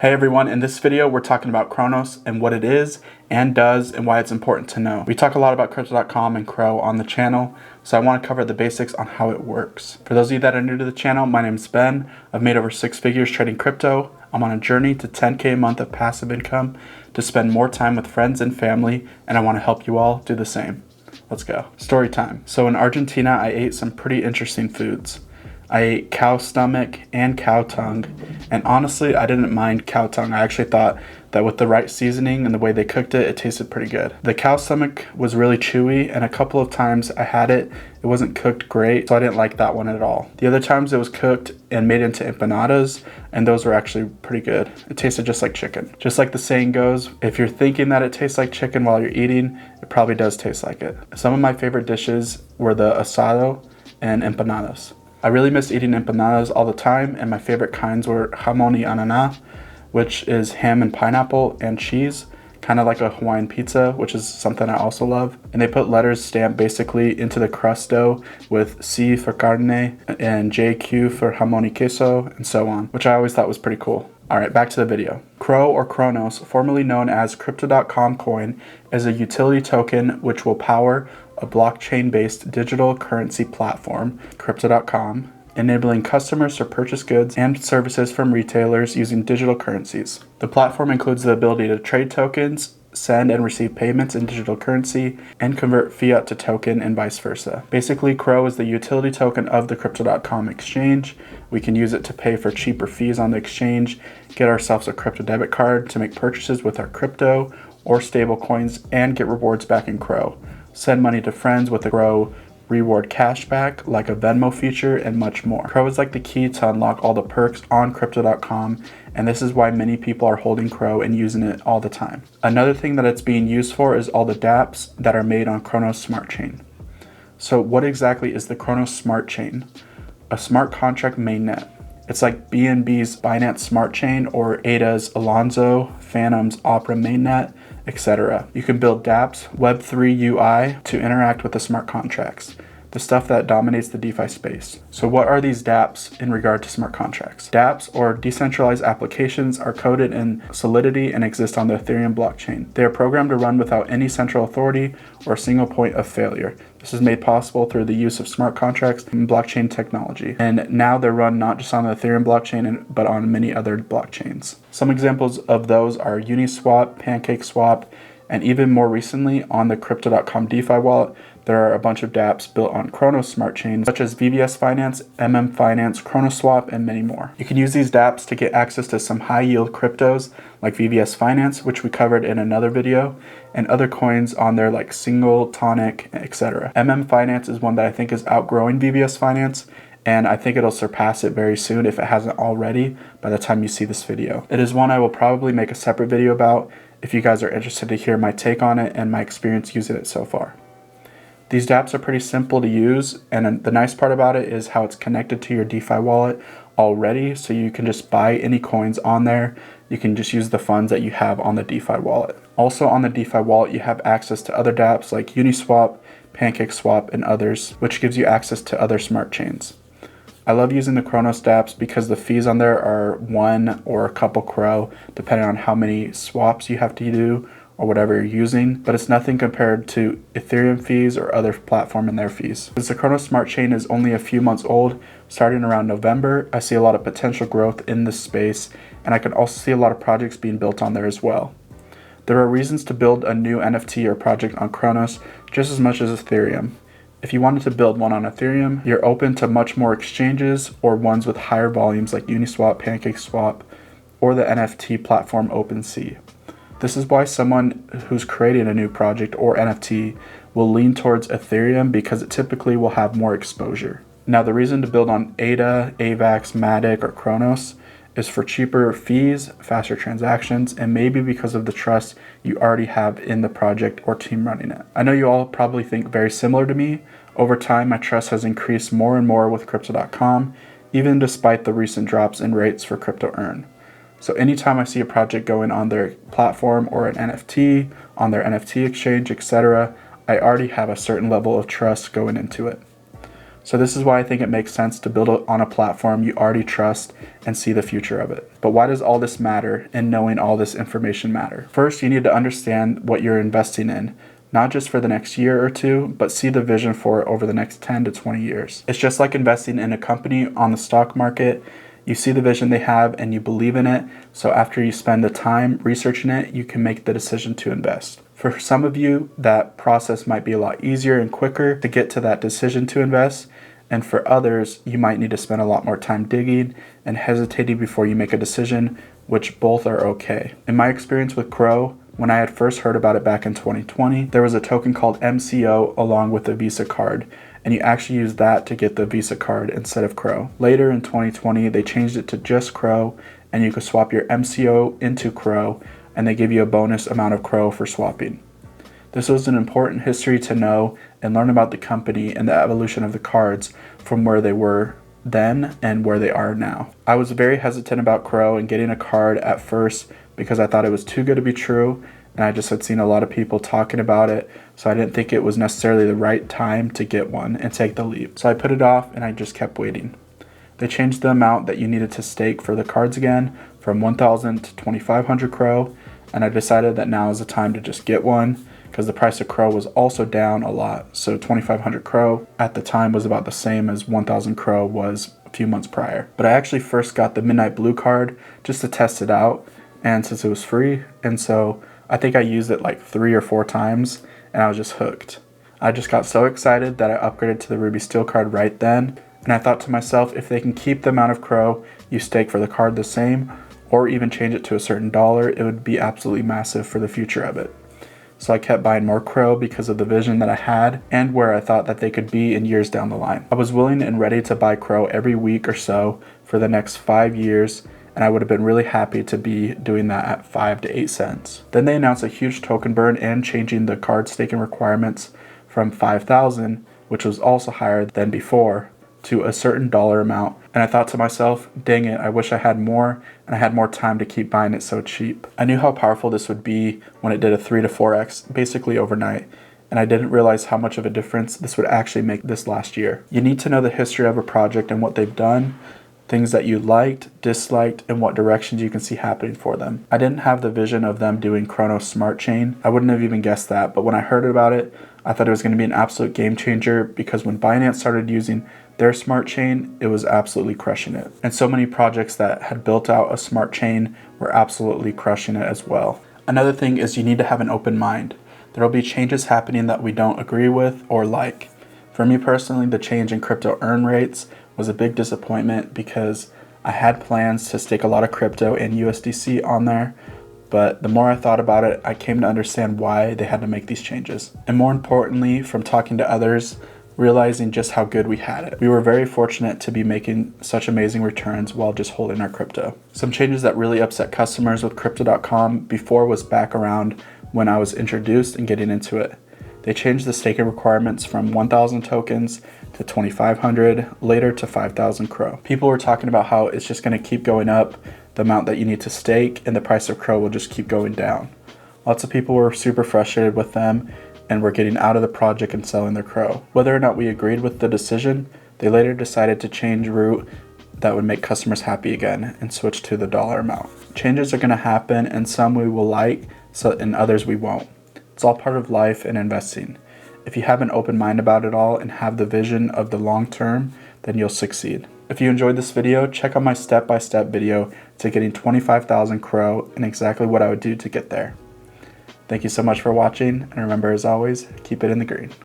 Hey everyone, in this video we're talking about Cronos and what it is and does and why it's important to know. We talk a lot about Crypto.com and Crow on the channel, so I want to cover the basics on how it works. For those of you that are new to the channel, my name is Ben. I've made over 6 figures trading crypto. I'm on a journey to 10K a month of passive income to spend more time with friends and family, and I want to help you all do the same. Let's go. Story time. So in Argentina, I ate some pretty interesting foods. I ate cow stomach and cow tongue, and honestly, I didn't mind cow tongue. I actually thought that with the right seasoning and the way they cooked it, it tasted pretty good. The cow stomach was really chewy, and a couple of times I had it, it wasn't cooked great, so I didn't like that one at all. The other times it was cooked and made into empanadas, and those were actually pretty good. It tasted just like chicken. Just like the saying goes, if you're thinking that it tastes like chicken while you're eating, it probably does taste like it. Some of my favorite dishes were the asado and empanadas. I really miss eating empanadas all the time, and my favorite kinds were jamon y ananá, which is ham and pineapple and cheese, kind of like a Hawaiian pizza, which is something I also love. And they put letters stamped basically into the crust dough with C for carne and JQ for jamon y queso and so on, which I always thought was pretty cool. Alright, back to the video. Crow or Cronos, formerly known as Crypto.com coin, is a utility token which will power a blockchain-based digital currency platform, Crypto.com, enabling customers to purchase goods and services from retailers using digital currencies. The platform includes the ability to trade tokens, send and receive payments in digital currency, and convert fiat to token and vice versa. Basically, Crow is the utility token of the Crypto.com exchange. We can use it to pay for cheaper fees on the exchange, get ourselves a crypto debit card to make purchases with our crypto or stable coins, and get rewards back in Crow. Send money to friends with a Crow reward cashback like a Venmo feature, and much more. Crow is like the key to unlock all the perks on Crypto.com, and this is why many people are holding Crow and using it all the time. Another thing that it's being used for is all the Dapps that are made on Cronos Smart Chain. So what exactly is the Cronos Smart Chain? A smart contract mainnet. It's like BNB's Binance Smart Chain or ADA's Alonzo, Phantom's Opera mainnet, etc. You can build Dapps Web3 UI to interact with the smart contracts, the stuff that dominates the DeFi space. So what are these Dapps in regard to smart contracts? Dapps, or decentralized applications, are coded in Solidity and exist on the Ethereum blockchain. They are programmed to run without any central authority or a single point of failure. This is made possible through the use of smart contracts and blockchain technology. And now they're run not just on the Ethereum blockchain, but on many other blockchains. Some examples of those are Uniswap, PancakeSwap, and even more recently on the Crypto.com DeFi wallet, there are a bunch of dApps built on Cronos smart chains, such as VVS Finance, Finance, Chronoswap, and many more. You can use these dApps to get access to some high-yield cryptos like VVS Finance, which we covered in another video, and other coins on there like Single, Tonic, etc. Finance is one that I think is outgrowing VVS Finance, and I think it'll surpass it very soon if it hasn't already by the time you see this video. It is one I will probably make a separate video about if you guys are interested to hear my take on it and my experience using it so far. These dApps are pretty simple to use, and the nice part about it is how it's connected to your DeFi wallet already, so you can just buy any coins on there. You can just use the funds that you have on the DeFi wallet. Also on the DeFi wallet, you have access to other dApps like Uniswap, PancakeSwap, and others, which gives you access to other smart chains. I love using the Cronos dApps because the fees on there are 1 or a couple Crow, depending on how many swaps you have to do or whatever you're using, but it's nothing compared to Ethereum fees or other platform and their fees. Since the Cronos Smart Chain is only a few months old, starting around November, I see a lot of potential growth in this space, and I can also see a lot of projects being built on there as well. There are reasons to build a new NFT or project on Cronos just as much as Ethereum. If you wanted to build one on Ethereum, you're open to much more exchanges or ones with higher volumes like Uniswap, PancakeSwap, or the NFT platform OpenSea. This is why someone who's creating a new project or NFT will lean towards Ethereum because it typically will have more exposure. Now, the reason to build on ADA, AVAX, Matic, or Cronos is for cheaper fees, faster transactions, and maybe because of the trust you already have in the project or team running it. I know you all probably think very similar to me. Over time, my trust has increased more and more with Crypto.com, even despite the recent drops in rates for crypto earn. So anytime I see a project going on their platform or an NFT, on their NFT exchange, etc., I already have a certain level of trust going into it. So this is why I think it makes sense to build on a platform you already trust and see the future of it. But why does all this matter and knowing all this information matter? First, you need to understand what you're investing in, not just for the next year or two, but see the vision for it over the next 10 to 20 years. It's just like investing in a company on the stock market. You see the vision they have and you believe in it, so after you spend the time researching it, you can make the decision to invest. For some of you, that process might be a lot easier and quicker to get to that decision to invest, and for others, you might need to spend a lot more time digging and hesitating before you make a decision, which both are okay. In my experience with Crow, when I had first heard about it back in 2020, there was a token called MCO along with the Visa card, and you actually use that to get the Visa card instead of Crow. Later in 2020, they changed it to just Crow, and you could swap your MCO into Crow, and they give you a bonus amount of Crow for swapping. This was an important history to know and learn about the company and the evolution of the cards from where they were then and where they are now. I was very hesitant about Crow and getting a card at first because I thought it was too good to be true, and I just had seen a lot of people talking about it, so I didn't think it was necessarily the right time to get one and take the leap. So I put it off and I just kept waiting. They changed the amount that you needed to stake for the cards again from 1,000 to 2,500 Crow, and I decided that now is the time to just get one because the price of Crow was also down a lot. So 2,500 Crow at the time was about the same as 1,000 Crow was a few months prior. But I actually first got the Midnight Blue card just to test it out, and since it was free, and so I think I used it like 3 or 4 times and I was just hooked. I just got so excited that I upgraded to the Ruby Steel card right then, and I thought to myself, if they can keep the amount of Crow you stake for the card the same, or even change it to a certain dollar, it would be absolutely massive for the future of it. So I kept buying more Crow because of the vision that I had and where I thought that they could be in years down the line. I was willing and ready to buy Crow every week or so for the next 5 years, and I would have been really happy to be doing that at 5 to 8 cents. Then they announced a huge token burn and changing the card staking requirements from 5,000, which was also higher than before, to a certain dollar amount, and I thought to myself, dang it, I wish I had more and I had more time to keep buying it so cheap. I knew how powerful this would be when it did a 3 to 4x basically overnight, and I didn't realize how much of a difference this would actually make this last year. You need to know the history of a project and what they've done, things that you liked, disliked, and what directions you can see happening for them. I didn't have the vision of them doing Cronos Smart Chain. I wouldn't have even guessed that, but when I heard about it, I thought it was going to be an absolute game changer because when Binance started using their smart chain, it was absolutely crushing it. And so many projects that had built out a smart chain were absolutely crushing it as well. Another thing is you need to have an open mind. There will be changes happening that we don't agree with or like. For me personally, the change in crypto earn rates was a big disappointment because I had plans to stake a lot of crypto and USDC on there, but the more I thought about it, I came to understand why they had to make these changes. And more importantly, from talking to others, realizing just how good we had it. We were very fortunate to be making such amazing returns while just holding our crypto. Some changes that really upset customers with Crypto.com before was back around when I was introduced and getting into it. They changed the staking requirements from 1,000 tokens to 2,500, later to 5,000 Crow. People were talking about how it's just going to keep going up, the amount that you need to stake, and the price of Crow will just keep going down. Lots of people were super frustrated with them and were getting out of the project and selling their Crow. Whether or not we agreed with the decision, they later decided to change route that would make customers happy again and switch to the dollar amount. Changes are going to happen, and some we will like, and others we won't. It's all part of life and investing. If you have an open mind about it all and have the vision of the long term, then you'll succeed. If you enjoyed this video, check out my step-by-step video to getting 25,000 Crow and exactly what I would do to get there. Thank you so much for watching, and remember, as always, keep it in the green.